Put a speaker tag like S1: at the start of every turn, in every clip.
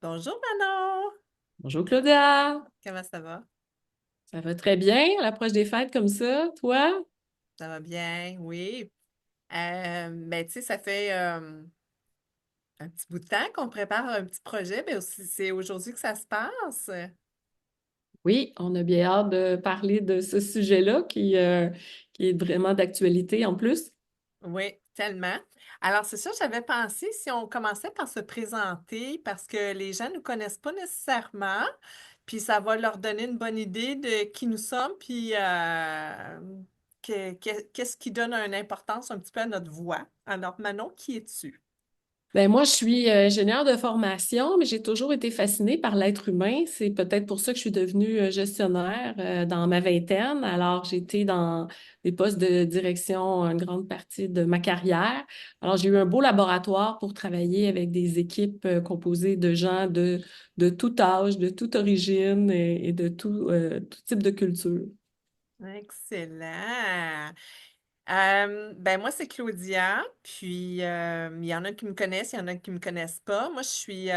S1: Bonjour Manon,
S2: Bonjour Claudia,
S1: comment ça va?
S2: ça va très bien à l'approche des fêtes comme ça, toi?
S1: Ça va bien, oui. Ben, tu sais, ça fait un petit bout de temps qu'on prépare un petit projet, mais aussi c'est aujourd'hui que ça se passe.
S2: Oui, on a bien hâte de parler de ce sujet-là qui est vraiment d'actualité en plus.
S1: Oui, tellement. Alors, c'est ça, j'avais pensé si on commençait par se présenter parce que les gens ne nous connaissent pas nécessairement, puis ça va leur donner une bonne idée de qui nous sommes, puis qu'est-ce qui donne une importance un petit peu à notre voix. Alors, Manon, qui es-tu?
S2: Ben moi, je suis ingénieure de formation, mais j'ai toujours été fascinée par l'être humain. C'est peut-être pour ça que je suis devenue gestionnaire dans ma vingtaine. Alors, j'ai été dans des postes de direction une grande partie de ma carrière. Alors, j'ai eu un beau laboratoire pour travailler avec des équipes composées de gens de tout âge, de toute origine et de tout type de culture.
S1: Excellent. Ben moi, c'est Claudia, puis il y en a qui me connaissent, il y en a qui ne me connaissent pas. Moi, je suis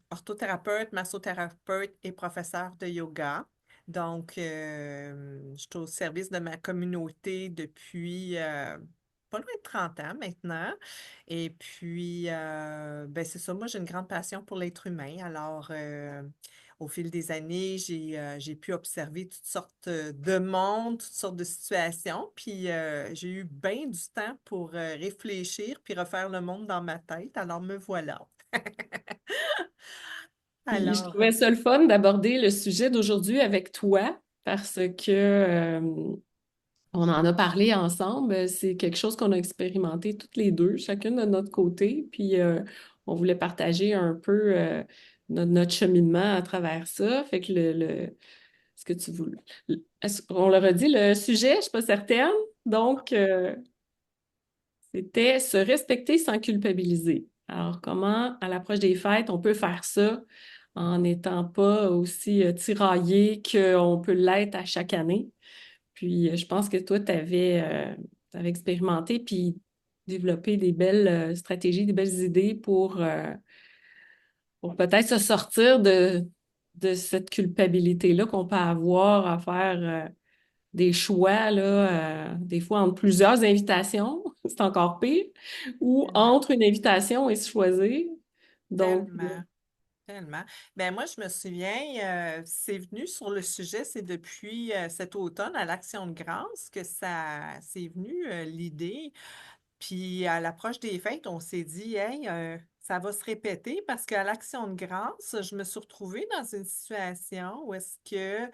S1: orthothérapeute, massothérapeute et professeure de yoga. Donc, je suis au service de ma communauté depuis pas loin de 30 ans maintenant. Et puis, ben c'est ça, moi, j'ai une grande passion pour l'être humain. Alors, au fil des années, j'ai pu observer toutes sortes de mondes, toutes sortes de situations, puis j'ai eu bien du temps pour réfléchir puis refaire le monde dans ma tête. Alors me voilà.
S2: Puis je
S1: Alors,
S2: trouvais ça le fun d'aborder le sujet d'aujourd'hui avec toi parce que on en a parlé ensemble. C'est quelque chose qu'on a expérimenté toutes les deux, chacune de notre côté. Puis on voulait partager un peu notre cheminement à travers ça. Fait que est-ce que tu voulais? On leur a dit le sujet, je ne suis pas certaine. Donc, c'était se respecter sans culpabiliser. Alors, comment, à l'approche des fêtes, on peut faire ça en n'étant pas aussi tiraillé qu'on peut l'être à chaque année? Puis, je pense que toi, tu avais, expérimenté puis développé des belles stratégies, des belles idées pour peut-être se sortir de cette culpabilité-là qu'on peut avoir à faire des choix, là, des fois entre plusieurs invitations, c'est encore pire, ou
S1: tellement,
S2: entre une invitation et se choisir. Donc,
S1: tellement, tellement. Ben moi, je me souviens, c'est venu sur le sujet, c'est depuis cet automne à l'Action de grâce que ça c'est venu l'idée. Puis à l'approche des fêtes, on s'est dit, hey, ça va se répéter parce qu'à l'Action de grâce, je me suis retrouvée dans une situation où est-ce que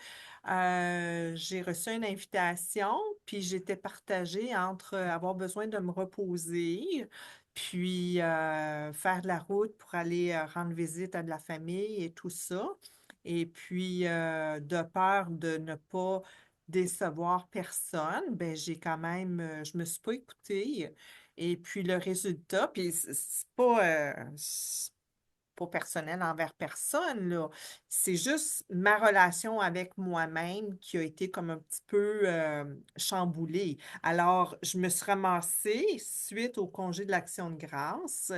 S1: j'ai reçu une invitation, puis j'étais partagée entre avoir besoin de me reposer, puis faire de la route pour aller rendre visite à de la famille et tout ça. Et puis, de peur de ne pas décevoir personne, ben j'ai quand même, je me suis pas écoutée. Et puis le résultat, puis c'est pas personnel envers personne, là. C'est juste ma relation avec moi-même qui a été comme un petit peu chamboulée. Alors, je me suis ramassée, suite au congé de l'Action de grâce,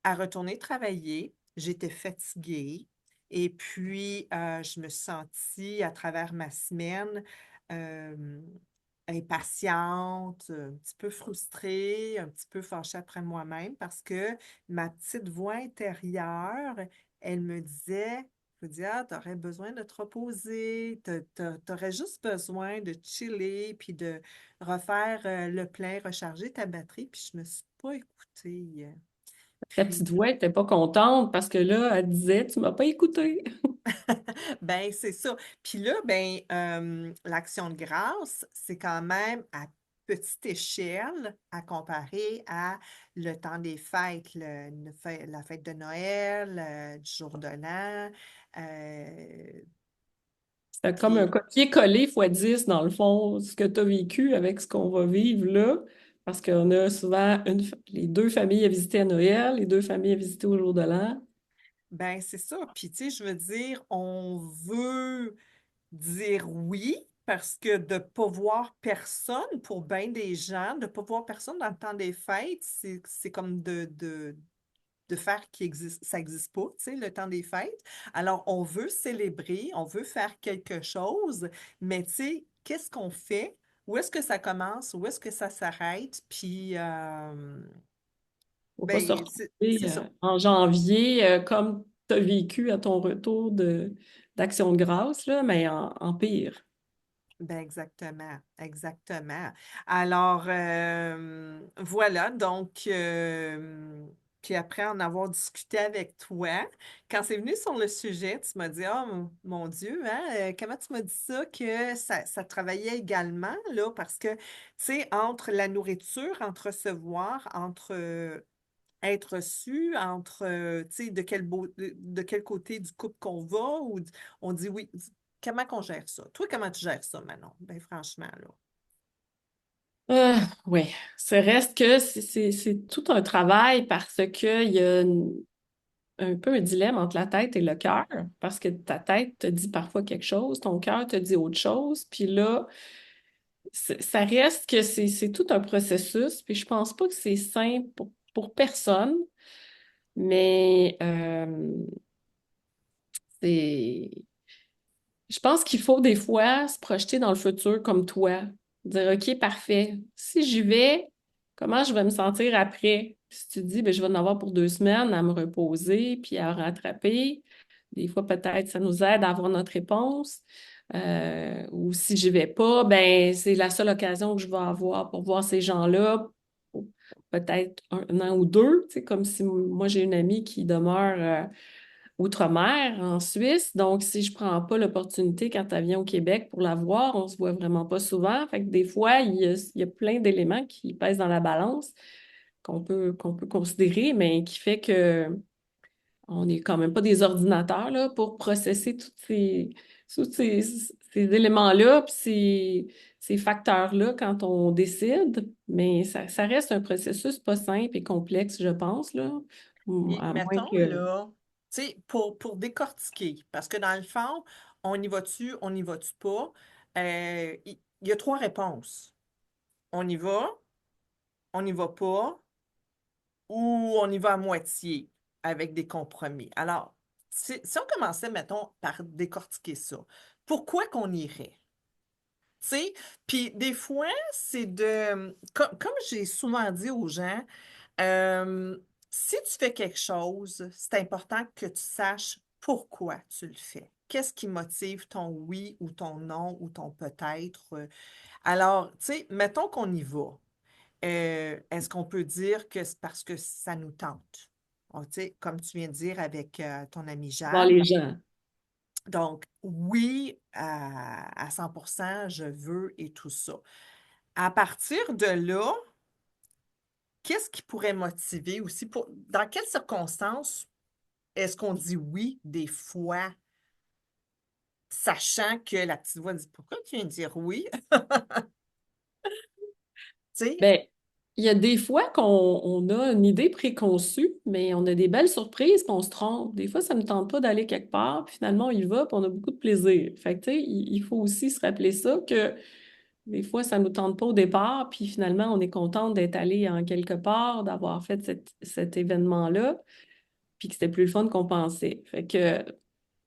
S1: à retourner travailler. J'étais fatiguée. Et puis, je me suis sentie à travers ma semaine euh, impatiente, un petit peu frustrée, un petit peu fâchée après moi-même parce que ma petite voix intérieure, elle me disait, je me dis, ah, t'aurais besoin de te reposer, t'aurais juste besoin de chiller, puis de refaire le plein, recharger ta batterie, puis je me suis pas écoutée.
S2: ta
S1: Puis,
S2: petite voix n'était pas contente parce que là, elle disait, tu m'as pas écouté.
S1: ben, c'est ça. Puis là, ben, l'Action de grâce, c'est quand même à petite échelle à comparer à le temps des fêtes, la fête de Noël, du jour de l'an. euh,
S2: C'était comme un
S1: puis,
S2: copier-coller fois 10 dans le fond, ce que tu as vécu avec ce qu'on va vivre là. Parce qu'on a souvent les deux familles à visiter à Noël, les deux familles à visiter au jour de l'an.
S1: ben, c'est ça. Puis, tu sais, je veux dire, on veut dire oui parce que de ne pas voir personne, pour bien des gens, de ne pas voir personne dans le temps des fêtes, c'est comme de faire ça n'existe pas, tu sais, le temps des fêtes. Alors, on veut célébrer, on veut faire quelque chose, mais tu sais, qu'est-ce qu'on fait? Où est-ce que ça commence? Où est-ce que ça s'arrête? Puis,
S2: Faut pas se
S1: ben,
S2: retrouver
S1: c'est ça.
S2: en janvier comme tu as vécu à ton retour d'Action de grâce, là, mais en pire.
S1: Ben exactement, exactement. Alors, voilà, donc, puis après en avoir discuté avec toi, quand c'est venu sur le sujet, tu m'as dit, oh mon Dieu, hein, comment tu m'as dit ça, que ça travaillait également, là, parce que, tu sais, entre la nourriture, entre recevoir, entre être reçu, entre, tu sais, de quel côté du couple qu'on va, on dit oui. Comment qu'on gère ça? Toi, comment tu gères ça, Manon? Ben franchement, là.
S2: Oui, ça reste que c'est tout un travail parce qu'il y a un peu un dilemme entre la tête et le cœur, parce que ta tête te dit parfois quelque chose, ton cœur te dit autre chose, puis là, ça reste que c'est tout un processus, puis je pense pas que c'est simple pour personne, mais c'est je pense qu'il faut des fois se projeter dans le futur comme toi. Dire, OK, parfait. Si j'y vais, comment je vais me sentir après? Si tu te dis, ben, je vais en avoir pour 2 semaines à me reposer puis à rattraper. Des fois, peut-être, ça nous aide à avoir notre réponse. Ou si j'y vais pas, ben, c'est la seule occasion que je vais avoir pour voir ces gens-là, pour peut-être un an ou deux. Tu sais, comme si moi, j'ai une amie qui demeure outre-mer, en Suisse. Donc, si je prends pas l'opportunité quand elle vient au Québec pour la voir, on se voit vraiment pas souvent. Fait que des fois, il y a plein d'éléments qui pèsent dans la balance qu'on peut considérer, mais qui fait que on n'est quand même pas des ordinateurs là, pour processer tous ces éléments-là, puis ces facteurs-là quand on décide. Mais ça reste un processus pas simple et complexe, je pense, là.
S1: Puis,
S2: À moins
S1: mettons,
S2: que
S1: là, tu sais, pour décortiquer, parce que dans le fond, on n'y va-tu pas? Il y a trois réponses. On y va, on n'y va pas, ou on y va à moitié avec des compromis. Alors, si on commençait, mettons, par décortiquer ça, pourquoi qu'on irait? Tu sais, puis des fois, c'est de, comme j'ai souvent dit aux gens, euh, si tu fais quelque chose, c'est important que tu saches pourquoi tu le fais. Qu'est-ce qui motive ton oui ou ton non ou ton peut-être? Alors, tu sais, mettons qu'on y va. Est-ce qu'on peut dire que c'est parce que ça nous tente? Tu sais, comme tu viens de dire avec ton ami
S2: voir
S1: Jade.
S2: les gens.
S1: Donc, oui, à 100%, je veux et tout ça. À partir de là, qu'est-ce qui pourrait motiver aussi dans quelles circonstances est-ce qu'on dit oui des fois, sachant que la petite voix dit pourquoi tu viens de dire oui? Tu sais,
S2: Ben, il y a des fois qu'on on a une idée préconçue, mais on a des belles surprises, puis on se trompe. Des fois, ça ne nous tente pas d'aller quelque part, puis finalement, on y va, puis on a beaucoup de plaisir. Fait que, tu sais, il faut aussi se rappeler ça, que des fois, ça ne nous tente pas au départ, puis finalement, on est contente d'être allé en quelque part, d'avoir fait cet événement-là, puis que c'était plus le fun qu'on pensait. Fait que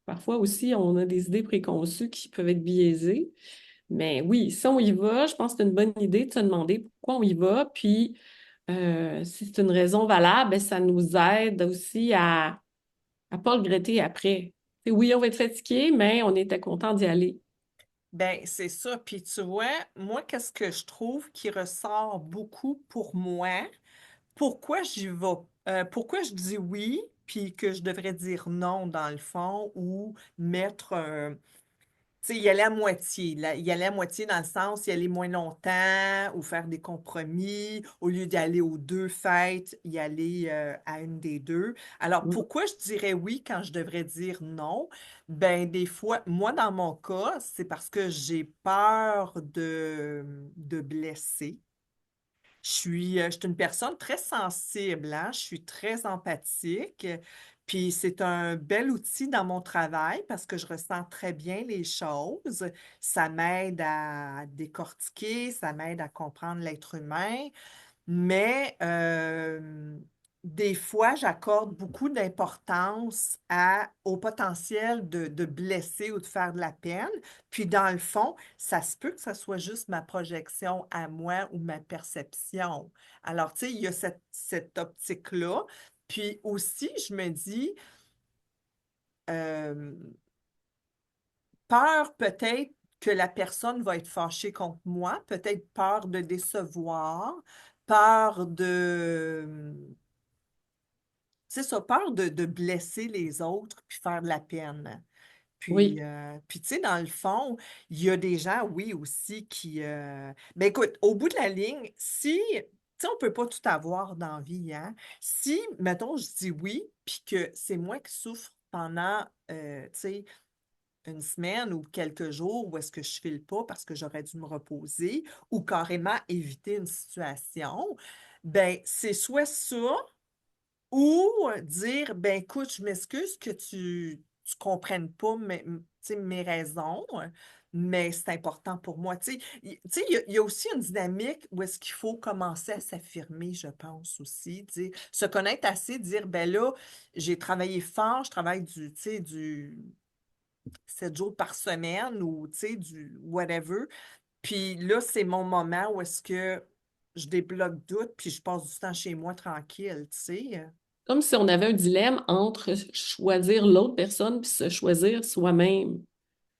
S2: parfois aussi, on a des idées préconçues qui peuvent être biaisées. Mais oui, si on y va, je pense que c'est une bonne idée de se demander pourquoi on y va. Puis, si c'est une raison valable, ben, ça nous aide aussi à ne pas regretter après. Oui, on va être fatigué, mais on était content d'y aller.
S1: ben c'est ça. Puis tu vois, moi, qu'est-ce que je trouve qui ressort beaucoup pour moi? Pourquoi j'y vais? Pourquoi je dis oui, puis que je devrais dire non dans le fond, ou mettre un, tu sais, y aller à moitié. Y aller à moitié dans le sens, y aller moins longtemps ou faire des compromis. Au lieu d'y aller aux deux fêtes, y aller à une des deux. Alors,
S2: Mm.
S1: pourquoi je dirais oui quand je devrais dire non? Ben, des fois, moi, dans mon cas, c'est parce que j'ai peur de blesser. Je suis une personne très sensible, hein? Je suis très empathique. Puis c'est un bel outil dans mon travail parce que je ressens très bien les choses. Ça m'aide à décortiquer, ça m'aide à comprendre l'être humain. Mais des fois, j'accorde beaucoup d'importance au potentiel de blesser ou de faire de la peine. Puis dans le fond, ça se peut que ça soit juste ma projection à moi ou ma perception. Alors, tu sais, il y a cette optique-là. Puis aussi, je me dis, euh, peur peut-être que la personne va être fâchée contre moi, peut-être peur de décevoir, peur de c'est ça, peur de blesser les autres puis faire de la peine.
S2: Oui,
S1: Puis tu sais, dans le fond, il y a des gens, oui, aussi, qui... Ben écoute, au bout de la ligne, si... Tu sais, on peut pas tout avoir dans la vie, hein? Si, mettons, je dis oui, puis que c'est moi qui souffre pendant, tu sais, une semaine ou quelques jours où est-ce que je file pas parce que j'aurais dû me reposer ou carrément éviter une situation, ben c'est soit ça ou dire, ben écoute, je m'excuse que tu comprennes pas tu sais, mes raisons, mais c'est important pour moi. Tu sais, tu sais, il y a aussi une dynamique où est-ce qu'il faut commencer à s'affirmer, je pense aussi. Se connaître assez, dire, ben là, j'ai travaillé fort, je travaille tu sais, du 7 jours par semaine ou, tu sais, du whatever. Puis là, c'est mon moment où est-ce que je débloque doute, puis je passe du temps chez moi tranquille, tu sais.
S2: comme si on avait un dilemme entre choisir l'autre personne puis se choisir soi-même.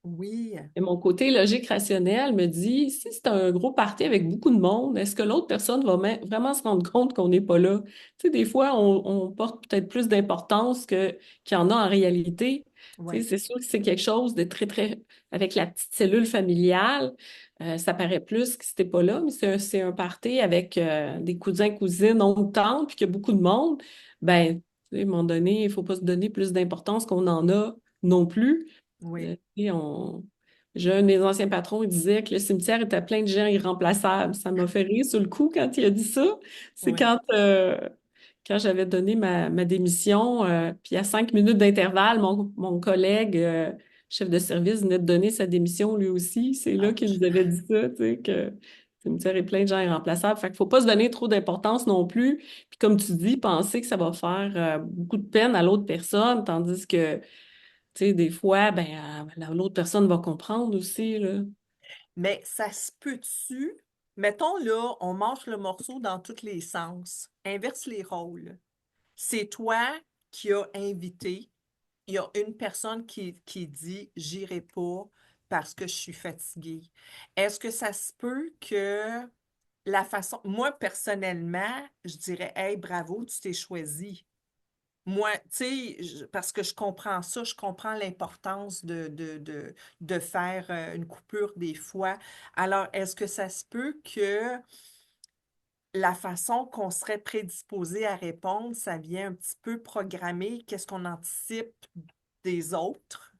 S1: Oui,
S2: Et mon côté logique rationnel me dit, si c'est un gros party avec beaucoup de monde, est-ce que l'autre personne va vraiment se rendre compte qu'on n'est pas là? Tu sais, des fois, on porte peut-être plus d'importance qu'il y en a en réalité. Tu sais,
S1: oui,
S2: c'est sûr que c'est quelque chose de très, très... Avec la petite cellule familiale, ça paraît plus que c'était pas là, mais c'est un party avec des cousins, cousines, oncles, tantes, puis qu'il y a beaucoup de monde. Ben, tu sais, à un moment donné, il faut pas se donner plus d'importance qu'on en a non plus.
S1: oui,
S2: Et j'ai un de mes anciens patrons, il disait que le cimetière était plein de gens irremplaçables. Ça m'a fait rire sur le coup quand il a dit ça. C'est
S1: oui.
S2: quand j'avais donné ma démission, puis à 5 minutes d'intervalle, mon collègue, chef de service, venait de donner sa démission lui aussi. C'est là qu'il
S1: Ouch.
S2: nous avait dit ça, tu sais, que le cimetière est plein de gens irremplaçables. Fait qu'il faut pas se donner trop d'importance non plus. Puis comme tu dis, penser que ça va faire beaucoup de peine à l'autre personne, tandis que tu sais, des fois, ben, l'autre personne va comprendre aussi, là.
S1: Mais ça se peut-tu? Mettons là, on mange le morceau dans tous les sens. Inverse les rôles. C'est toi qui as invité. Il y a une personne qui dit j'irai pas parce que je suis fatiguée. Est-ce que ça se peut que la façon. Moi, personnellement, je dirais hey, bravo, tu t'es choisi. Moi, tu sais, parce que je comprends ça, je comprends l'importance de faire une coupure des fois. Alors, est-ce que ça se peut que la façon qu'on serait prédisposé à répondre, ça vient un petit peu programmer qu'est-ce qu'on anticipe des autres?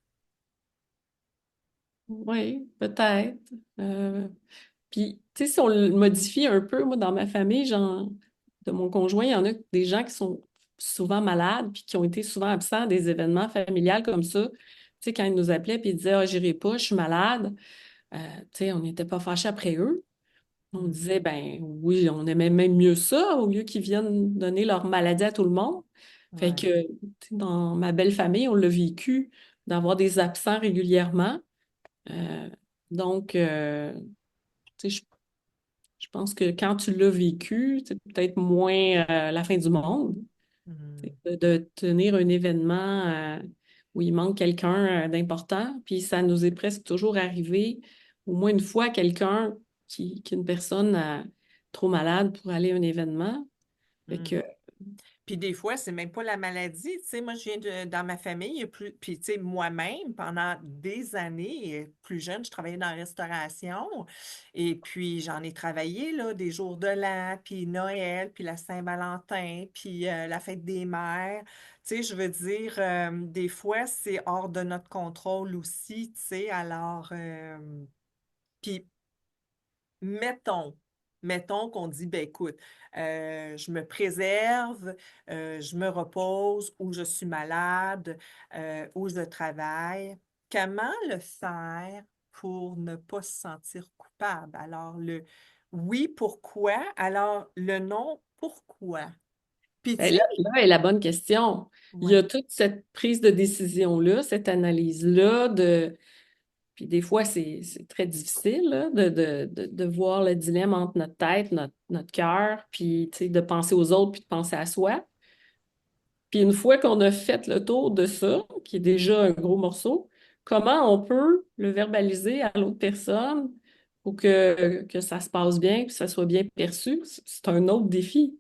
S2: Oui, peut-être. Euh, Puis, tu sais, si on le modifie un peu, moi, dans ma famille, genre, de mon conjoint, il y en a des gens qui sont souvent malades, puis qui ont été souvent absents des événements familiales comme ça. Tu sais, quand ils nous appelaient, puis ils disaient, ah, j'irai pas, je suis malade. Tu sais, on n'était pas fâchés après eux. On
S1: Mm.
S2: disait, ben oui, on aimait même mieux ça, au lieu qu'ils viennent donner leur maladie à tout le monde. Fait
S1: Ouais.
S2: que, tu sais, dans ma belle famille, on l'a vécu d'avoir des absents régulièrement. Euh, donc, tu sais, je pense que quand tu l'as vécu, c'est peut-être moins la fin du monde. Tu sais,
S1: Mm.
S2: de tenir un événement où il manque quelqu'un d'important, puis ça nous est presque toujours arrivé, au moins une fois, quelqu'un qu'une personne trop malade pour aller à un événement. Fait
S1: Mm.
S2: que,
S1: Puis des fois, c'est même pas la maladie. Tu sais, moi, je viens dans ma famille, puis tu sais, moi-même, pendant des années, plus jeune, je travaillais dans la restauration. Et puis, j'en ai travaillé, là, des jours de l'an, puis Noël, puis la Saint-Valentin, puis la fête des mères. Tu sais, je veux dire, des fois, c'est hors de notre contrôle aussi, tu sais. Alors, puis mettons, mettons qu'on dit, ben écoute, je me préserve, je me repose ou je suis malade ou je travaille. Comment le faire pour ne pas se sentir coupable? Alors, le oui, pourquoi? Alors, le non, pourquoi? Puis, tu
S2: Ben
S1: sais,
S2: là est la bonne question. Il y
S1: ouais,
S2: a toute cette prise de décision-là, cette analyse-là puis des fois, c'est très difficile là, de voir le dilemme entre notre tête, notre cœur, puis tu sais, de penser aux autres, puis de penser à soi. Puis une fois qu'on a fait le tour de ça, qui est déjà un gros morceau, comment on peut le verbaliser à l'autre personne pour que ça se passe bien, que ça soit bien perçu? C'est un autre défi.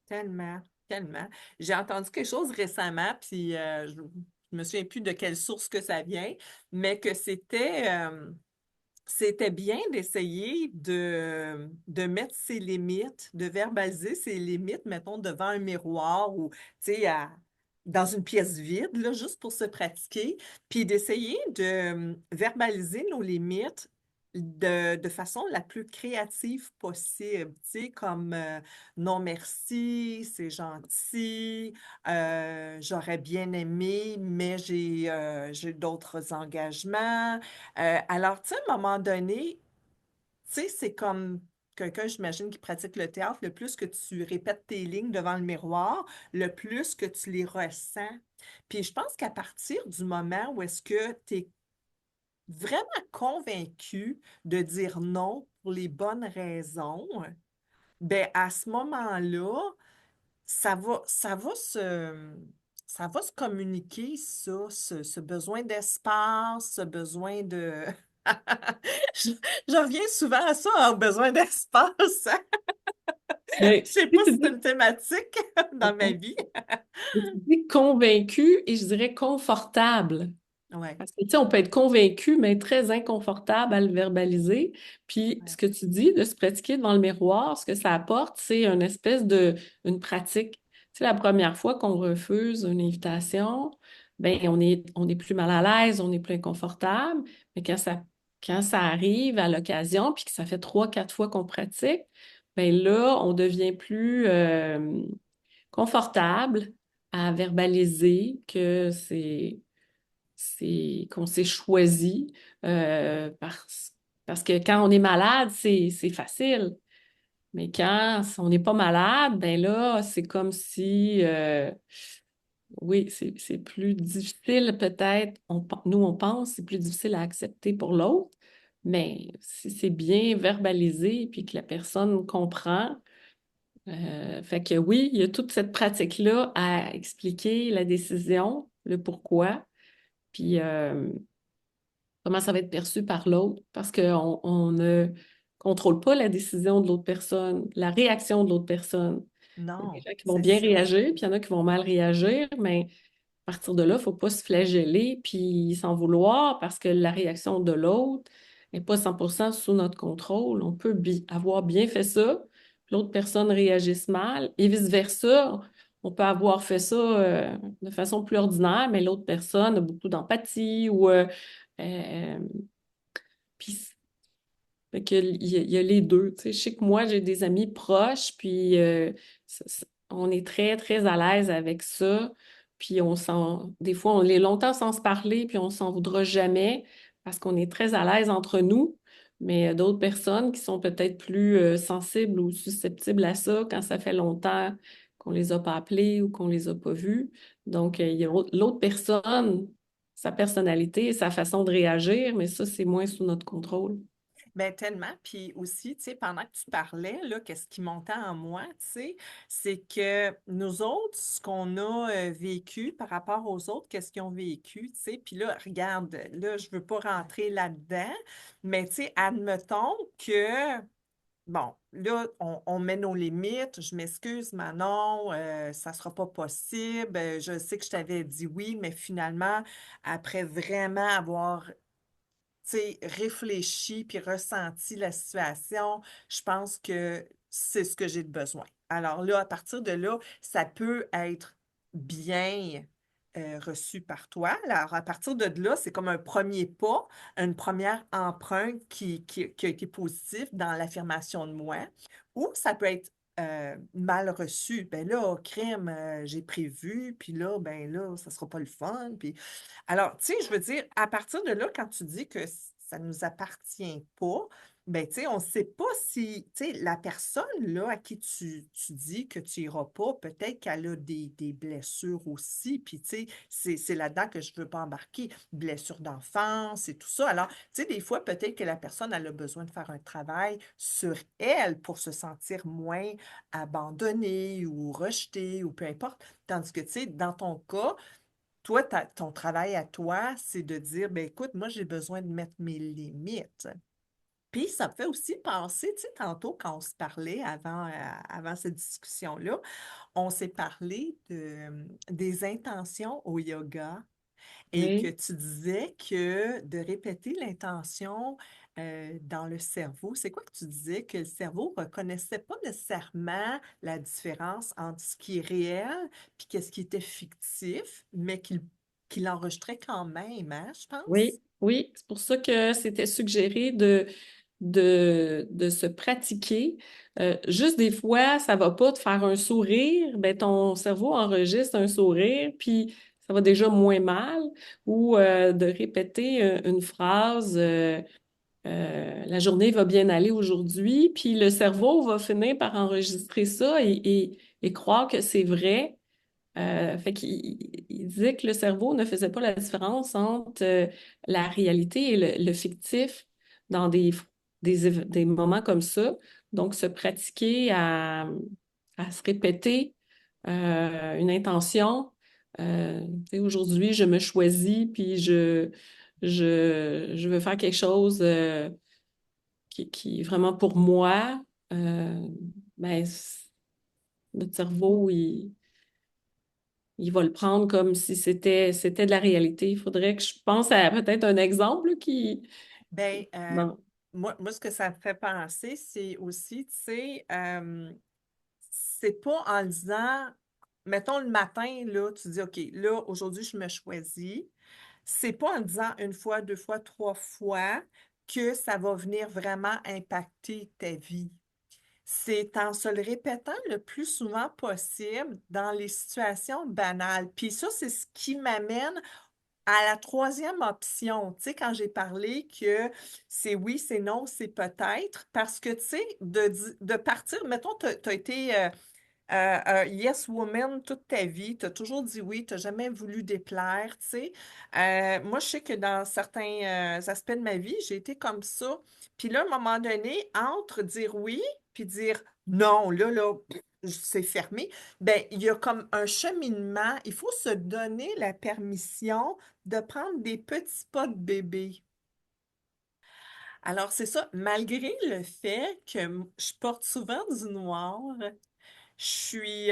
S1: tellement, tellement. J'ai entendu quelque chose récemment, puis je me souviens plus de quelle source que ça vient, mais que c'était bien d'essayer de mettre ses limites, de verbaliser ses limites, mettons, devant un miroir ou, tu sais, dans une pièce vide, là, juste pour se pratiquer, puis d'essayer de verbaliser nos limites de façon la plus créative possible, tu sais, comme non merci, c'est gentil, j'aurais bien aimé, mais j'ai d'autres engagements. Alors, tu sais, à un moment donné, tu sais, c'est comme quelqu'un, j'imagine, qui pratique le théâtre, le plus que tu répètes tes lignes devant le miroir, le plus que tu les ressens. Puis je pense qu'à partir du moment où est-ce que tu es vraiment convaincu de dire non pour les bonnes raisons, ben à ce moment-là, ça va se communiquer, ça, ce besoin d'espace, ce besoin de... Je, je reviens souvent à ça, un besoin d'espace.
S2: Mais
S1: Je sais pas
S2: si
S1: si
S2: tu
S1: c'est
S2: dis,
S1: une thématique dans ma vie.
S2: tu dis convaincu et je dirais confortable.
S1: Ouais,
S2: Parce que, tu sais, on peut être convaincu, mais très inconfortable à le verbaliser. Puis,
S1: ouais.
S2: ce que tu dis de se pratiquer devant le miroir, ce que ça apporte, c'est une espèce une pratique. Tu sais, la première fois qu'on refuse une invitation, ben, on est plus mal à l'aise, on est plus inconfortable. Mais quand ça arrive à l'occasion, puis que ça fait trois, quatre fois qu'on pratique, ben là, on devient plus confortable à verbaliser que c'est qu'on s'est choisi parce que quand on est malade, c'est facile. Mais quand on n'est pas malade, ben là, c'est comme si, oui, c'est plus difficile peut-être. Nous, on pense c'est plus difficile à accepter pour l'autre, mais si c'est bien verbalisé puis que la personne comprend, fait que oui, il y a toute cette pratique-là à expliquer la décision, le pourquoi. Puis comment ça va être perçu par l'autre, parce qu'on ne contrôle pas la décision de l'autre personne, la réaction de l'autre personne. Il y a des
S1: Non,
S2: gens qui vont
S1: c'est
S2: bien
S1: ça.
S2: réagir, puis il y en a qui vont mal réagir, mais à partir de là, il ne faut pas se flageller puis s'en vouloir parce que la réaction de l'autre n'est pas 100% sous notre contrôle. On peut avoir bien fait ça, puis l'autre personne réagisse mal, et vice-versa. On peut avoir fait ça de façon plus ordinaire, mais l'autre personne a beaucoup d'empathie ou euh, puis fait que il y a les deux. Tu sais, je sais que moi, j'ai des amis proches, puis on est très, très à l'aise avec ça. Puis des fois, on est longtemps sans se parler, puis on s'en voudra jamais parce qu'on est très à l'aise entre nous. Mais d'autres personnes qui sont peut-être plus sensibles ou susceptibles à ça quand ça fait longtemps qu'on les a pas appelés ou qu'on les a pas vus. Donc, il y a l'autre personne, sa personnalité et sa façon de réagir, mais ça, c'est moins sous notre contrôle.
S1: Ben tellement. Puis aussi, tu sais, pendant que tu parlais, là, qu'est-ce qui montait en moi, tu sais, c'est que nous autres, ce qu'on a vécu par rapport aux autres, qu'est-ce qu'ils ont vécu, tu sais. Puis là, regarde, là, je veux pas rentrer là-dedans, mais tu sais, admettons que, bon, là, on met nos limites. Je m'excuse, Manon, ça sera pas possible. Je sais que je t'avais dit oui, mais finalement, après vraiment avoir tu sais, réfléchi puis ressenti la situation, je pense que c'est ce que j'ai de besoin. Alors là, à partir de là, ça peut être bien reçu par toi. Alors, à partir de là, c'est comme un premier pas, une première empreinte qui a été positive dans l'affirmation de moi. Ou ça peut être mal reçu. Ben là, crime, j'ai prévu, puis là, ben là, ça sera pas le fun. Puis alors, tu sais, je veux dire, à partir de là, quand tu dis que ça ne nous appartient pas, Ben, tu sais, on ne sait pas si, tu sais, la personne là, à qui tu dis que tu n'iras pas, peut-être qu'elle a des blessures aussi. Puis, tu sais, c'est là-dedans que je ne veux pas embarquer. Blessures d'enfance et tout ça. Alors, tu sais, des fois, peut-être que la personne, elle a besoin de faire un travail sur elle pour se sentir moins abandonnée ou rejetée ou peu importe. Tandis que, tu sais, dans ton cas, toi, ton travail à toi, c'est de dire, ben écoute, moi, j'ai besoin de mettre mes limites. Puis ça me fait aussi penser, tu sais, tantôt quand on se parlait avant cette discussion-là, on s'est parlé des intentions au yoga et que
S2: Oui,
S1: tu disais que de répéter l'intention dans le cerveau, c'est quoi que tu disais? Que le cerveau ne reconnaissait pas nécessairement la différence entre ce qui est réel puis qu'est-ce qui était fictif, mais qu'il enregistrait quand même, hein, je pense?
S2: oui, oui. C'est pour ça que c'était suggéré de se pratiquer. Juste des fois, ça va pas te faire un sourire, ben ton cerveau enregistre un sourire, puis ça va déjà moins mal. Ou de répéter une phrase, la journée va bien aller aujourd'hui, puis le cerveau va finir par enregistrer ça et croire que c'est vrai. Fait qu'il disait que le cerveau ne faisait pas la différence entre la réalité et le fictif dans des moments comme ça. Donc, se pratiquer à se répéter une intention. Tu sais, aujourd'hui, je me choisis, puis je veux faire quelque chose qui est vraiment pour moi. Euh, ben, notre cerveau, il va le prendre comme si c'était de la réalité. Il faudrait que je pense à peut-être un exemple qui...
S1: Ben,
S2: Bon.
S1: moi, ce que ça me fait penser, c'est aussi, tu sais, c'est pas en le disant, mettons le matin, là, tu dis, OK, là, aujourd'hui, je me choisis. C'est pas en le disant une fois, deux fois, trois fois que ça va venir vraiment impacter ta vie. C'est en se le répétant le plus souvent possible dans les situations banales. Puis ça, c'est ce qui m'amène à la troisième option, tu sais, quand j'ai parlé que c'est oui, c'est non, c'est peut-être, parce que, tu sais, de partir, mettons, tu as été yes woman toute ta vie, tu as toujours dit oui, tu n'as jamais voulu déplaire, tu sais. Moi, je sais que dans certains aspects de ma vie, j'ai été comme ça. Puis là, à un moment donné, entre dire oui puis dire non, là, c'est fermé, ben il y a comme un cheminement. Il faut se donner la permission de prendre des petits pas de bébé. Alors, c'est ça, malgré le fait que je porte souvent du noir, je suis,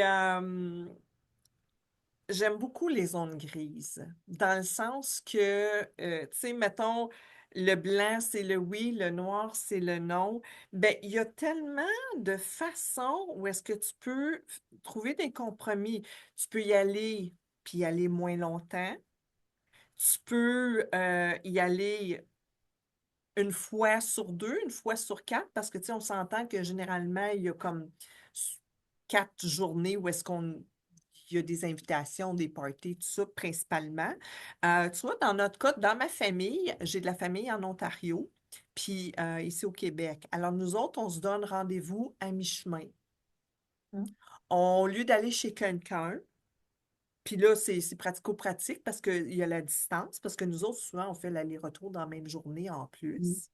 S1: j'aime beaucoup les zones grises, dans le sens que, tu sais, mettons, le blanc, c'est le oui, le noir, c'est le non. Ben, il y a tellement de façons où est-ce que tu peux trouver des compromis. Tu peux y aller, puis y aller moins longtemps. Tu peux y aller une fois sur deux, une fois sur quatre, parce que, tu sais, on s'entend que généralement, il y a comme 4 journées où est-ce qu'on il y a des invitations, des parties, tout ça, principalement. Tu vois, dans notre cas, dans ma famille, j'ai de la famille en Ontario, puis ici au Québec. Alors, nous autres, on se donne rendez-vous à mi-chemin. Au lieu d'aller chez quelqu'un, puis là, c'est pratico-pratique parce qu'il y a la distance, parce que nous autres, souvent, on fait l'aller-retour dans la même journée en
S2: Mm.
S1: plus.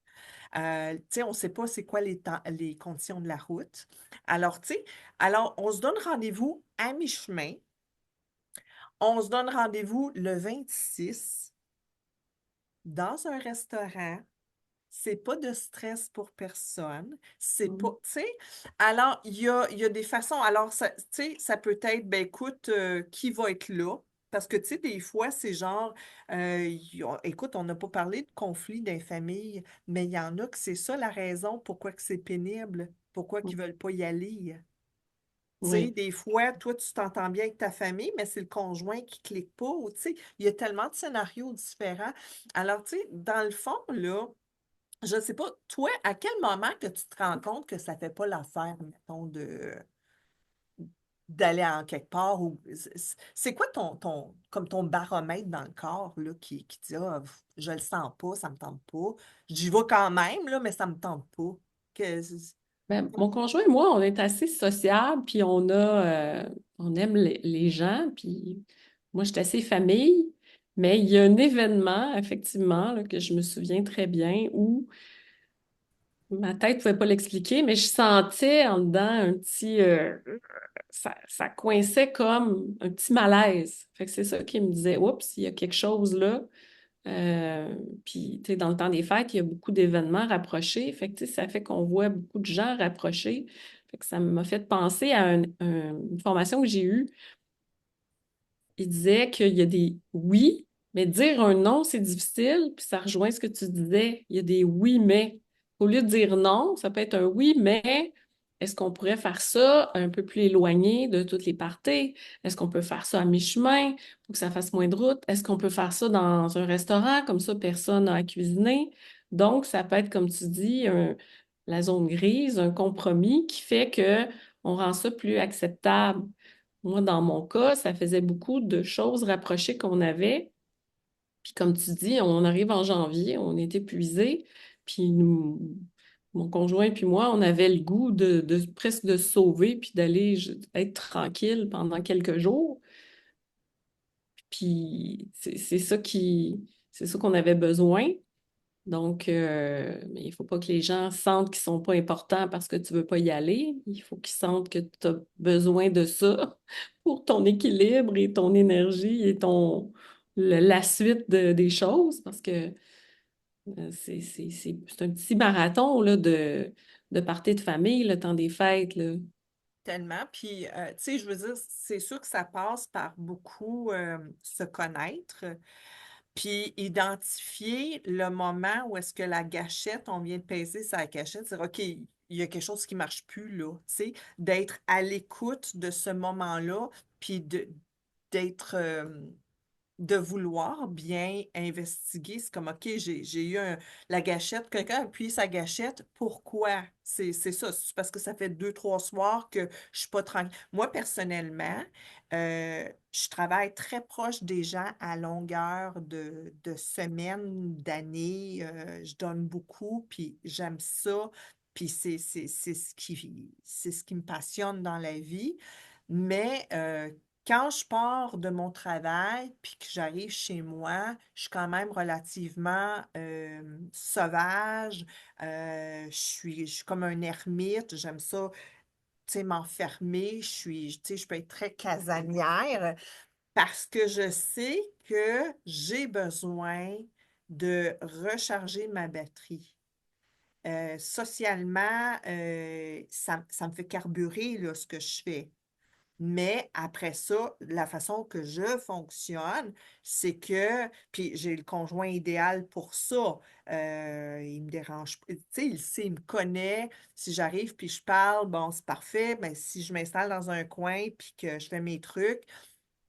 S1: Tu sais, on ne sait pas c'est quoi les conditions de la route. Alors, tu sais, alors, on se donne rendez-vous à mi-chemin. On se donne rendez-vous le 26 dans un restaurant. C'est pas de stress pour personne. C'est pas,
S2: Mm.
S1: tu sais. Alors, il y a des façons. Alors, ça, tu sais, ça peut être, ben écoute, qui va être là? Parce que, tu sais, des fois, c'est genre, écoute, on n'a pas parlé de conflit dans les familles, mais il y en a que c'est ça la raison pourquoi que c'est pénible, pourquoi qu'ils veulent pas y aller. Tu sais,
S2: Oui,
S1: des fois, toi, tu t'entends bien avec ta famille, mais c'est le conjoint qui clique pas. Ou, tu sais, il y a tellement de scénarios différents. Alors, tu sais, dans le fond, là, je ne sais pas, toi, à quel moment que tu te rends compte que ça ne fait pas l'affaire, mettons, de... d'aller en quelque part ou c'est quoi comme ton baromètre dans le corps là, qui dit ah, je le sens pas, ça me tente pas. J'y vais quand même, là, mais ça me tente pas. Que,
S2: Ben, mon conjoint et moi, on est assez sociables, puis on aime les gens, puis moi, je suis assez famille, mais il y a un événement, effectivement, là, que je me souviens très bien, où ma tête ne pouvait pas l'expliquer, mais je sentais en dedans un petit, ça coinçait comme un petit malaise. Fait que c'est ça qui me disait, oups, il y a quelque chose là. Euh, Puis, tu sais, dans le temps des fêtes, il y a beaucoup d'événements rapprochés. Fait que, tu sais, ça fait qu'on voit beaucoup de gens rapprochés. Fait que ça m'a fait penser à une formation que j'ai eue. Il disait qu'il y a des oui, mais dire un non, c'est difficile. Puis ça rejoint ce que tu disais. Il y a des oui, mais. Au lieu de dire non, ça peut être un oui, mais est-ce qu'on pourrait faire ça un peu plus éloigné de toutes les parties? Est-ce qu'on peut faire ça à mi-chemin pour que ça fasse moins de route? Est-ce qu'on peut faire ça dans un restaurant, comme ça, personne n'a à cuisiner? Donc, ça peut être, comme tu dis, la zone grise, un compromis qui fait que on rend ça plus acceptable. Moi, dans mon cas, ça faisait beaucoup de choses rapprochées qu'on avait. Puis comme tu dis, on arrive en janvier, on est épuisé. Puis mon conjoint puis moi, on avait le goût de presque de se sauver puis d'aller être tranquille pendant quelques jours. Puis c'est ça qu'on avait besoin. Donc, mais il faut pas que les gens sentent qu'ils sont pas importants parce que tu veux pas y aller. Il faut qu'ils sentent que tu as besoin de ça pour ton équilibre et ton énergie et la suite des choses parce que c'est un petit marathon là, de parties de famille, le temps des fêtes, là.
S1: tellement. Puis, tu sais, je veux dire, c'est sûr que ça passe par beaucoup se connaître. Puis identifier le moment où est-ce que la gâchette, on vient de peser sa gâchette, dire OK, il y a quelque chose qui ne marche plus là, tu sais, d'être à l'écoute de ce moment-là, puis d'être de vouloir bien investiguer. C'est comme, OK, j'ai eu la gâchette, quelqu'un a appuyé sa gâchette, pourquoi? C'est ça, c'est parce que ça fait deux, trois soirs que je suis pas tranquille. Moi, personnellement, je travaille très proche des gens à longueur de semaines, d'années. Je donne beaucoup, puis j'aime ça. Puis c'est ce qui me passionne dans la vie. Mais quand je pars de mon travail puis que j'arrive chez moi, je suis quand même relativement sauvage. Je suis comme un ermite. J'aime ça, tu sais, m'enfermer. Tu sais, je peux être très casanière parce que je sais que j'ai besoin de recharger ma batterie. Socialement, ça me fait carburer là, ce que je fais. Mais après ça, la façon que je fonctionne, c'est que, puis j'ai le conjoint idéal pour ça. Il me dérange, tu sais, il sait, il me connaît. Si j'arrive puis je parle, bon, c'est parfait. Mais si je m'installe dans un coin puis que je fais mes trucs,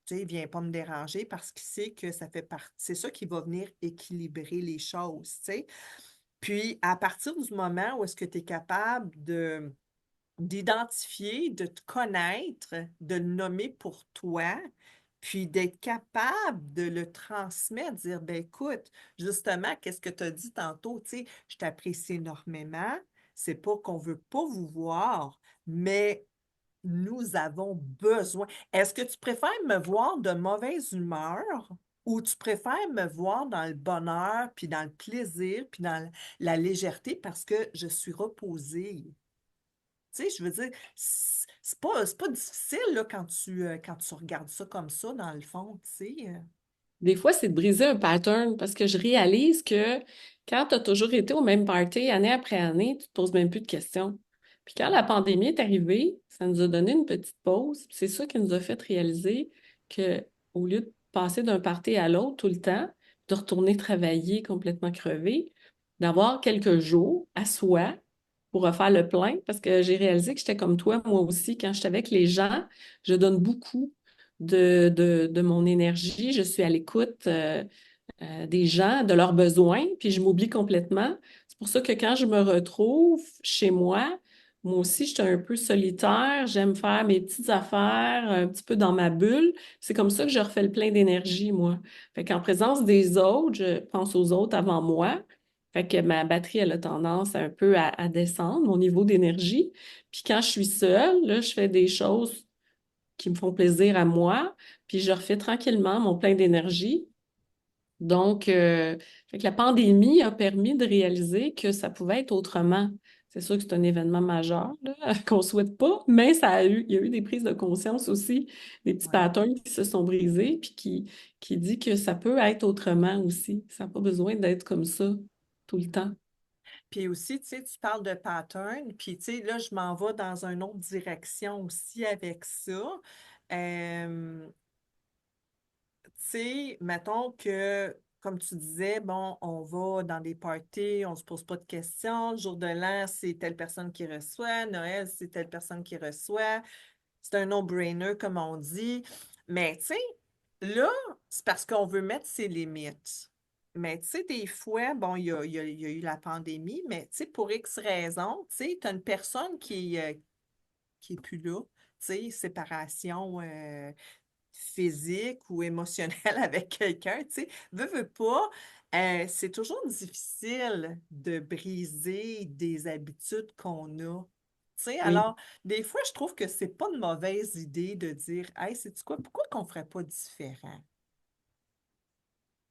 S1: tu sais, il vient pas me déranger parce qu'il sait que ça fait partie, c'est ça qui va venir équilibrer les choses, tu sais. Puis, à partir du moment où est-ce que tu es capable d'identifier, de te connaître, de le nommer pour toi, puis d'être capable de le transmettre, dire, ben écoute, justement, qu'est-ce que tu as dit tantôt, tu sais, je t'apprécie énormément, c'est pas qu'on veut pas vous voir, mais nous avons besoin. Est-ce que tu préfères me voir de mauvaise humeur ou tu préfères me voir dans le bonheur, puis dans le plaisir, puis dans la légèreté parce que je suis reposée? Tu sais, je veux dire, c'est pas difficile là, quand tu regardes ça comme ça, dans le fond, tu sais.
S2: Des fois, c'est de briser un pattern parce que je réalise que quand tu as toujours été au même party année après année, tu te poses même plus de questions. Puis quand la pandémie est arrivée, ça nous a donné une petite pause. C'est ça qui nous a fait réaliser que au lieu de passer d'un party à l'autre tout le temps, de retourner travailler complètement crevé, d'avoir quelques jours à soi pour refaire le plein, parce que j'ai réalisé que j'étais comme toi, moi aussi, quand j'étais avec les gens, je donne beaucoup de mon énergie. Je suis à l'écoute des gens, de leurs besoins, puis je m'oublie complètement. C'est pour ça que quand je me retrouve chez moi, Moi aussi, je suis un peu solitaire. J'aime faire mes petites affaires un petit peu dans ma bulle. C'est comme ça que je refais le plein d'énergie, moi. Fait qu'en présence des autres, je pense aux autres avant moi. Fait que ma batterie, elle a tendance un peu à descendre, mon niveau d'énergie. Puis quand je suis seule, là, je fais des choses qui me font plaisir à moi. Puis je refais tranquillement mon plein d'énergie. Donc, fait que la pandémie a permis de réaliser que ça pouvait être autrement. C'est sûr que c'est un événement majeur, là, qu'on souhaite pas, mais il y a eu des prises de conscience aussi, des petits
S1: Ouais.
S2: patterns qui se sont brisés, puis qui dit que ça peut être autrement aussi. Ça n'a pas besoin d'être comme ça tout le temps.
S1: Puis aussi, tu sais, tu parles de pattern, puis tu sais, là, je m'en vais dans une autre direction aussi avec ça. Euh, Tu sais, mettons que, comme tu disais, bon, on va dans des parties, on se pose pas de questions. Le jour de l'an, c'est telle personne qui reçoit. Noël, c'est telle personne qui reçoit. C'est un no-brainer, comme on dit. Mais tu sais, là, c'est parce qu'on veut mettre ses limites. Mais tu sais, des fois, bon, il y a eu la pandémie, mais tu sais, pour X raisons, tu sais, tu as une personne qui est plus là. Tu sais, séparation. Physique ou émotionnel avec quelqu'un, tu sais, veux pas, c'est toujours difficile de briser des habitudes qu'on a. Tu sais,
S2: Oui,
S1: alors, des fois, je trouve que c'est pas une mauvaise idée de dire, hey, sais-tu quoi, pourquoi qu'on ferait pas différent?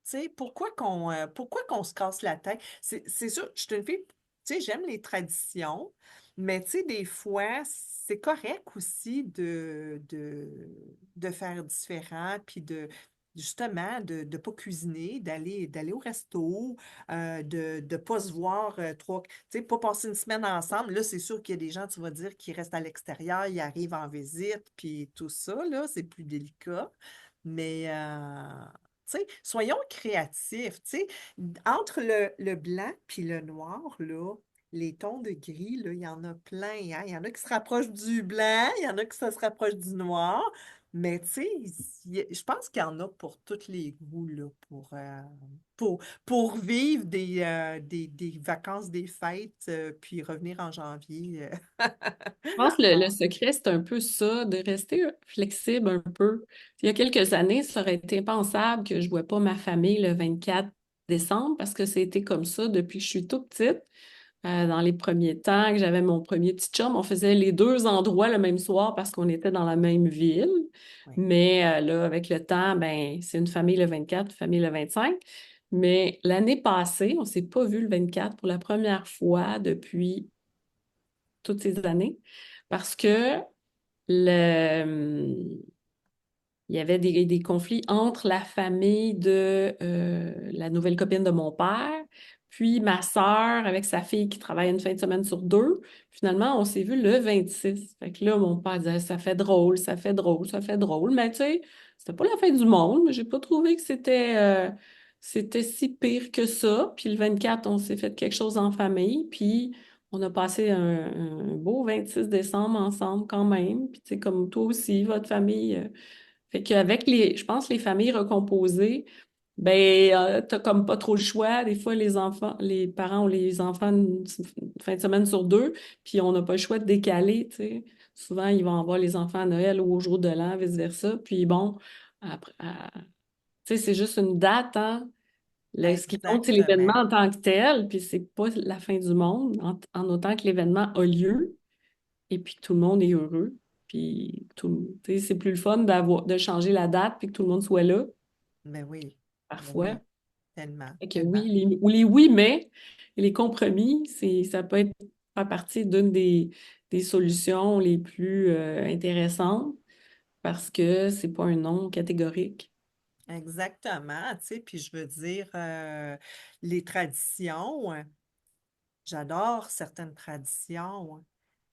S1: Tu sais, pourquoi qu'on se casse la tête? C'est sûr, je suis une fille, tu sais, j'aime les traditions, mais tu sais, des fois, c'est correct aussi de faire différent, puis justement, de ne pas cuisiner, d'aller au resto, de ne pas se voir tu sais, pas passer une semaine ensemble. Là, c'est sûr qu'il y a des gens, tu vas dire, qui restent à l'extérieur, ils arrivent en visite, puis tout ça, là, c'est plus délicat. Mais, tu sais, soyons créatifs, tu sais. Entre le blanc puis le noir, là, les tons de gris, là, il y en a plein, hein. Il y en a qui se rapprochent du blanc, il y en a qui se rapprochent du noir. Mais, tu sais, je pense qu'il y en a pour tous les goûts, là, pour, pour vivre des vacances, des fêtes, puis revenir en janvier.
S2: je pense que le secret, c'est un peu ça, de rester flexible un peu. Il y a quelques années, ça aurait été impensable que je ne vois pas ma famille le 24 décembre parce que c'était comme ça depuis que je suis toute petite. Dans les premiers temps que j'avais mon premier petit chum, on faisait les deux endroits le même soir parce qu'on était dans la même ville.
S1: Oui,
S2: Mais là, avec le temps, ben, c'est une famille le 24, une famille le 25. Mais l'année passée, on ne s'est pas vu le 24 pour la première fois depuis toutes ces années parce que le, il y avait des conflits entre la famille de la nouvelle copine de mon père, puis ma sœur avec sa fille qui travaille une fin de semaine sur deux. Finalement, on s'est vu le 26. Fait que là, mon père disait, ça fait drôle, ça fait drôle, ça fait drôle. Mais tu sais, c'était pas la fin du monde, mais j'ai pas trouvé que c'était si pire que ça. Puis le 24, on s'est fait quelque chose en famille, puis on a passé un beau 26 décembre ensemble quand même. Puis tu sais, comme toi aussi, votre famille. Fait qu'avec je pense, les familles recomposées, ben, t'as comme pas trop le choix. Des fois, les enfants, les parents ont les enfants une fin de semaine sur deux, puis on n'a pas le choix de décaler, tu sais. Souvent, ils vont avoir les enfants à Noël ou au jour de l'an, vice-versa. Puis bon, après, tu sais, c'est juste une date, hein. Ce qui compte, c'est l'événement
S1: exactement.
S2: en tant que tel, puis c'est pas la fin du monde, en autant que l'événement a lieu. Et puis tout le monde est heureux. Puis tu sais, c'est plus le fun de changer la date puis que tout le monde soit là,
S1: Ben
S2: parfois.
S1: oui, tellement,
S2: Fait que oui,
S1: tellement.
S2: ou les oui, mais et les compromis, ça peut être faire partie d'une des solutions les plus intéressantes parce que c'est pas un non catégorique.
S1: Exactement, tu sais, puis je veux dire, les traditions, j'adore certaines traditions,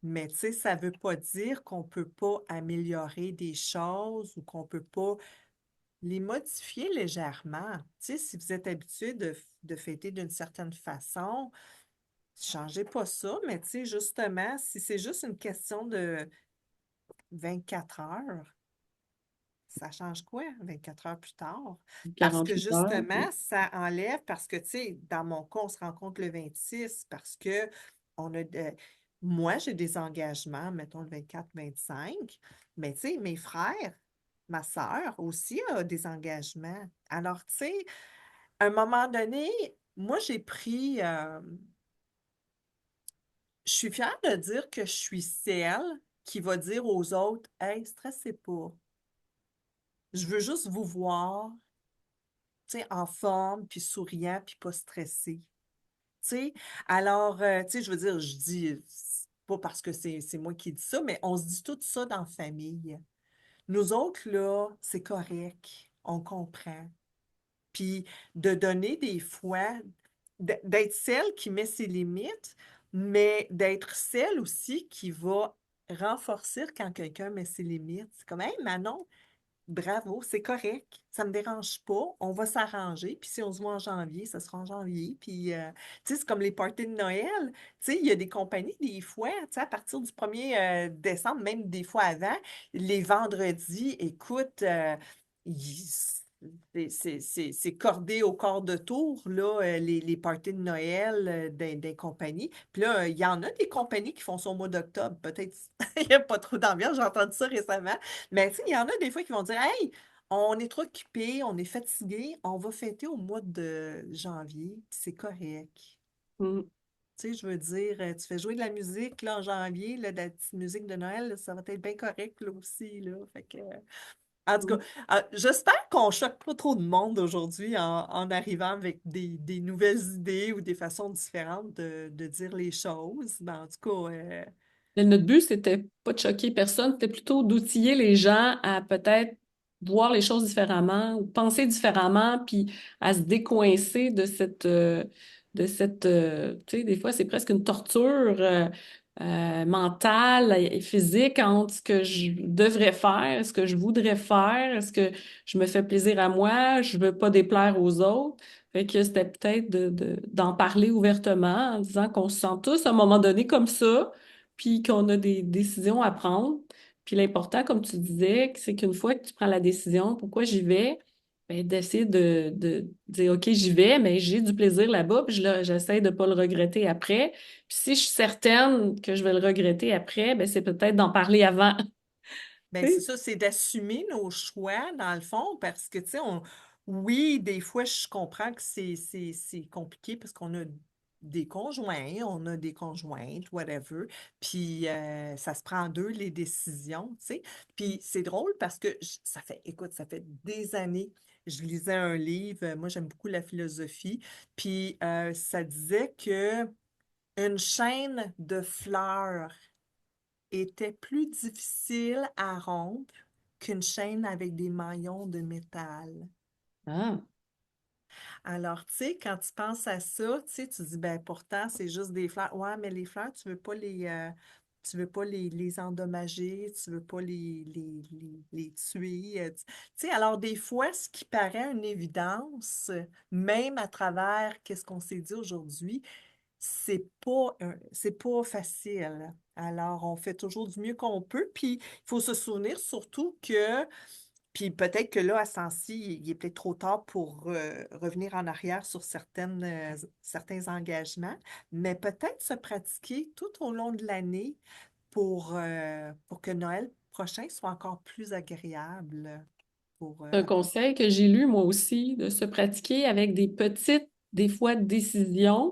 S1: mais tu sais, ça ne veut pas dire qu'on ne peut pas améliorer des choses ou qu'on ne peut pas les modifier légèrement. Tu sais, si vous êtes habitué de fêter d'une certaine façon, changez pas ça, mais tu sais, justement, si c'est juste une question de 24 heures, ça change quoi 24 heures plus tard? Parce que
S2: 48 heures.
S1: justement, ça enlève, parce que, tu sais, dans mon cas, on se rencontre le 26 parce que on a moi, j'ai des engagements, mettons le 24-25, mais tu sais, mes frères, ma sœur aussi a des engagements. Alors, tu sais, à un moment donné, moi, j'ai pris, je suis fière de dire que je suis celle qui va dire aux autres, hey, stressez pas. Je veux juste vous voir, tu sais, en forme, puis souriant, puis pas stressé. Tu sais, alors, tu sais, je veux dire, je dis, c'est pas parce que c'est moi qui dis ça, mais on se dit tout ça dans la famille. Nous autres, là, c'est correct, on comprend. Puis de donner des fois, d'être celle qui met ses limites, mais d'être celle aussi qui va renforcer quand quelqu'un met ses limites. C'est comme, hey, Manon, bravo, c'est correct. Ça me dérange pas. On va s'arranger. Puis si on se voit en janvier, ça sera en janvier. Puis, tu sais, c'est comme les parties de Noël. Tu sais, il y a des compagnies, des fois, tu sais, à partir du 1er décembre, même des fois avant, les vendredis, écoute, c'est cordé au quart de tour, là, les parties de Noël des compagnies. Puis là, il y en a des compagnies qui font ça au mois d'octobre. Peut-être il n'y a pas trop d'ambiance, j'ai entendu ça récemment. Mais tu sais, il y en a des fois qui vont dire, hey, on est trop occupé, on est fatigué, on va fêter au mois de janvier, puis c'est correct.
S2: Mm.
S1: Tu sais, je veux dire, tu fais jouer de la musique là, en janvier, là, de la petite musique de Noël, là, ça va être bien correct là aussi. Là. Fait que, en tout cas,
S2: Mm.
S1: j'espère qu'on choque pas trop de monde aujourd'hui en arrivant avec des nouvelles idées ou des façons différentes de dire les choses. Mais en tout cas,
S2: Mais notre but, c'était pas de choquer personne, c'était plutôt d'outiller les gens à peut-être voir les choses différemment ou penser différemment, puis à se décoincer de cette, tu sais, des fois, c'est presque une torture mentale et physique entre ce que je devrais faire, ce que je voudrais faire, est-ce que je me fais plaisir à moi, je veux pas déplaire aux autres. Fait que c'était peut-être d'en parler ouvertement en disant qu'on se sent tous à un moment donné comme ça puis qu'on a des décisions à prendre. Puis l'important, comme tu disais, c'est qu'une fois que tu prends la décision, pourquoi j'y vais, ben, d'essayer de dire, OK, j'y vais, mais j'ai du plaisir là-bas, puis j'essaie de ne pas le regretter après. Puis si je suis certaine que je vais le regretter après, ben, c'est peut-être d'en parler avant.
S1: ben
S2: Tu
S1: c'est
S2: sais?
S1: ça, c'est d'assumer nos choix, dans le fond, parce que, tu sais, oui, des fois, je comprends que c'est compliqué parce qu'on a des conjoints, on a des conjointes, whatever, puis ça se prend en deux, les décisions, tu sais. Puis c'est drôle parce que ça fait, écoute, ça fait des années, je lisais un livre, moi j'aime beaucoup la philosophie, puis ça disait que une chaîne de fleurs était plus difficile à rompre qu'une chaîne avec des maillons de métal.
S2: Ah,
S1: Alors, tu sais, quand tu penses à ça, tu sais, tu dis, ben pourtant, c'est juste des fleurs. Ouais, mais les fleurs, tu veux pas les endommager, tu veux pas les tuer. Tu sais, alors des fois, ce qui paraît une évidence, même à travers qu'est-ce qu'on s'est dit aujourd'hui, c'est pas facile. Alors, on fait toujours du mieux qu'on peut. Puis, il faut se souvenir surtout que, puis peut-être que là, à Sancy, il est peut-être trop tard pour revenir en arrière sur certains engagements, mais peut-être se pratiquer tout au long de l'année pour que Noël prochain soit encore plus agréable pour...
S2: c'est un conseil que j'ai lu moi aussi, de se pratiquer avec des petites, des fois, décisions.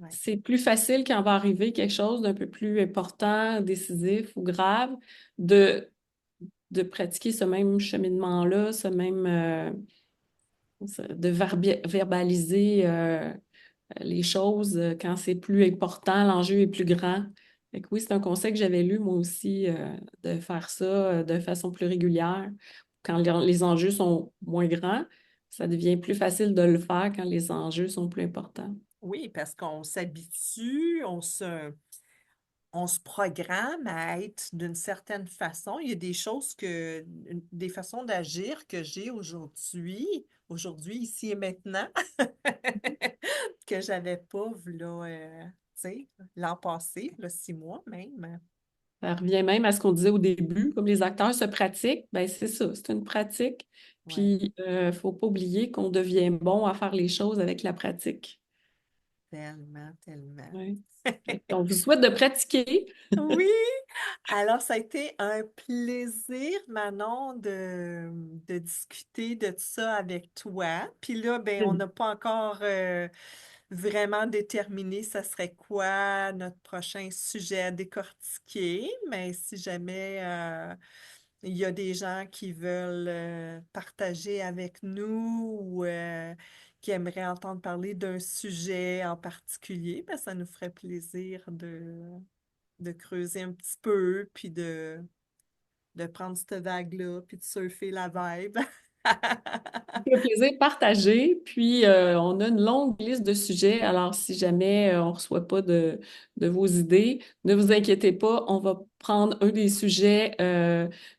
S1: ouais.
S2: C'est plus facile quand va arriver quelque chose d'un peu plus important, décisif ou grave, de, de pratiquer ce même cheminement-là, verbaliser les choses quand c'est plus important, l'enjeu est plus grand. Fait que oui, c'est un conseil que j'avais lu moi aussi, de faire ça de façon plus régulière. Quand les enjeux sont moins grands, ça devient plus facile de le faire quand les enjeux sont plus importants.
S1: Oui, parce qu'on s'habitue, on se programme à être d'une certaine façon. Il y a des choses des façons d'agir que j'ai aujourd'hui, ici et maintenant, que j'avais pas, là, tu sais, l'an passé, là, 6 mois même.
S2: Ça revient même à ce qu'on disait au début, comme les acteurs se pratiquent, ben c'est ça, c'est une pratique.
S1: Ouais,
S2: Puis, faut pas oublier qu'on devient bon à faire les choses avec la pratique.
S1: tellement, tellement.
S2: Ouais. On vous souhaite de pratiquer.
S1: Oui, alors ça a été un plaisir, Manon, de discuter de ça avec toi. Puis là, ben, on n'a pas encore vraiment déterminé ça serait quoi notre prochain sujet à décortiquer, mais si jamais il y a des gens qui veulent partager avec nous ou qui aimeraient entendre parler d'un sujet en particulier, ben, ça nous ferait plaisir de creuser un petit peu, puis de prendre cette vague-là, puis de surfer la vibe.
S2: Le plaisir partagé. Puis, on a une longue liste de sujets. Alors, si jamais on ne reçoit pas de vos idées, ne vous inquiétez pas. On va prendre un des sujets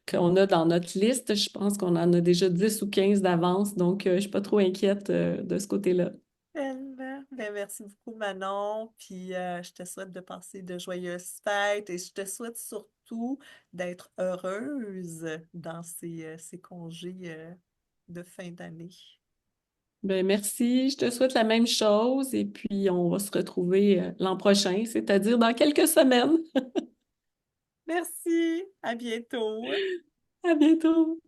S2: qu'on a dans notre liste. Je pense qu'on en a déjà 10 ou 15 d'avance. Donc, je ne suis pas trop inquiète de ce côté-là.
S1: Tellement. Ben, merci beaucoup, Manon. Puis je te souhaite de passer de joyeuses fêtes et je te souhaite surtout d'être heureuse dans ces congés de fin d'année.
S2: Ben, merci. Je te souhaite la même chose. Et puis, on va se retrouver l'an prochain, c'est-à-dire dans quelques semaines.
S1: Merci. À bientôt.
S2: À bientôt.